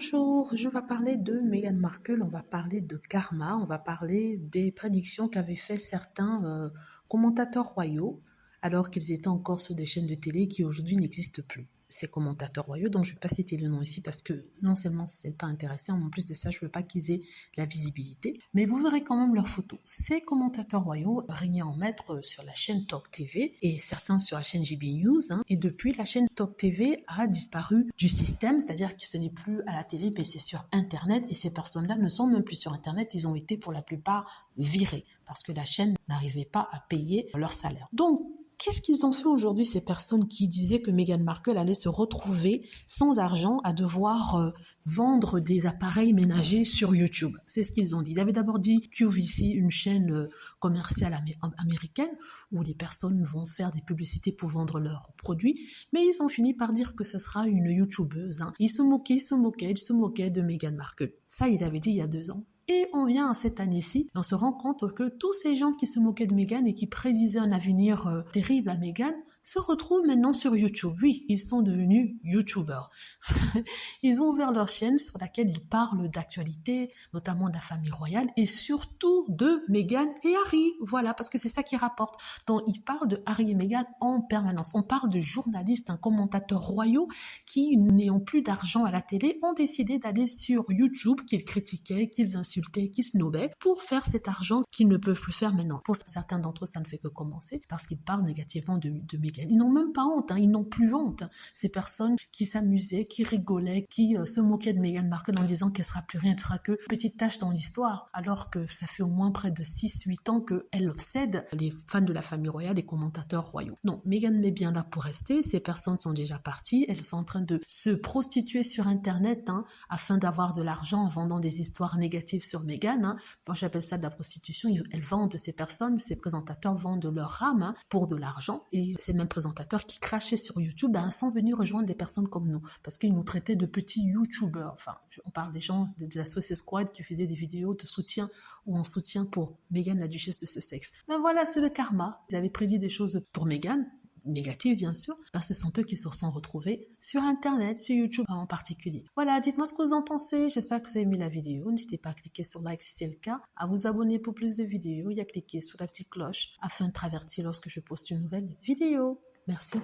Bonjour, je vais parler de Meghan Markle, on va parler de karma, on va parler des prédictions qu'avaient fait certains commentateurs royaux alors qu'ils étaient encore sur des chaînes de télé qui aujourd'hui n'existent plus. Ces commentateurs royaux, donc je ne vais pas citer le nom ici parce que non seulement c'est pas intéressant, mais en plus de ça, je ne veux pas qu'ils aient la visibilité. Mais vous verrez quand même leurs photos. Ces commentateurs royaux régnaient en maître sur la chaîne Talk TV et certains sur la chaîne JB News. Et depuis, la chaîne Talk TV a disparu du système, c'est-à-dire que ce n'est plus à la télé, mais c'est sur Internet. Et ces personnes-là ne sont même plus sur Internet. Ils ont été pour la plupart virés parce que la chaîne n'arrivait pas à payer leur salaire. Donc, qu'est-ce qu'ils ont fait aujourd'hui, ces personnes qui disaient que Meghan Markle allait se retrouver sans argent à devoir vendre des appareils ménagers sur YouTube? C'est ce qu'ils ont dit. Ils avaient d'abord dit QVC, une chaîne commerciale américaine où les personnes vont faire des publicités pour vendre leurs produits, mais ils ont fini par dire que ce sera une YouTubeuse. Ils se moquaient de Meghan Markle. Ça, ils l'avaient dit il y a 2 ans. Et on vient à cette année-ci, on se rend compte que tous ces gens qui se moquaient de Meghan et qui prédisaient un avenir terrible à Meghan se retrouvent maintenant sur YouTube. Oui, ils sont devenus YouTubers. Ils ont ouvert leur chaîne sur laquelle ils parlent d'actualité, notamment de la famille royale et surtout de Meghan et Harry. Voilà, parce que c'est ça qui rapporte. Donc, ils parlent de Harry et Meghan en permanence. On parle de journalistes, commentateurs royaux qui, n'ayant plus d'argent à la télé, ont décidé d'aller sur YouTube, qu'ils critiquaient, qu'ils insultaient, qu'ils snobaient, pour faire cet argent qu'ils ne peuvent plus faire maintenant. Pour certains d'entre eux, ça ne fait que commencer, parce qu'ils parlent négativement de Meghan. Ils n'ont même pas honte, ils n'ont plus honte. Ces personnes qui s'amusaient, qui rigolaient, qui se moquaient de Meghan Markle en disant qu'elle sera plus rien, elle sera que petite tâche dans l'histoire, alors que ça fait au moins près de 6-8 ans qu'elle obsède les fans de la famille royale, les commentateurs royaux. Non, Meghan est bien là pour rester, ces personnes sont déjà parties, elles sont en train de se prostituer sur Internet afin d'avoir de l'argent en vendant des histoires négatives sur Meghan. Moi, j'appelle ça de la prostitution. Elles vendent ces personnes, ces présentateurs vendent leur âme pour de l'argent. Et ces mêmes présentateurs qui crachaient sur YouTube sont venus rejoindre des personnes comme nous parce qu'ils nous traitaient de petits YouTubers. Enfin, on parle des gens de la Suicide Squad qui faisaient des vidéos de soutien ou en soutien pour Meghan, la duchesse de Sussex. Ben voilà, c'est le karma. Ils avaient prédit des choses pour Meghan, négatives bien sûr, ce sont eux qui se sont retrouvés sur Internet, sur YouTube en particulier. Voilà, dites-moi ce que vous en pensez, j'espère que vous avez aimé la vidéo, n'hésitez pas à cliquer sur like si c'est le cas, à vous abonner pour plus de vidéos et à cliquer sur la petite cloche afin de être averti lorsque je poste une nouvelle vidéo. Merci.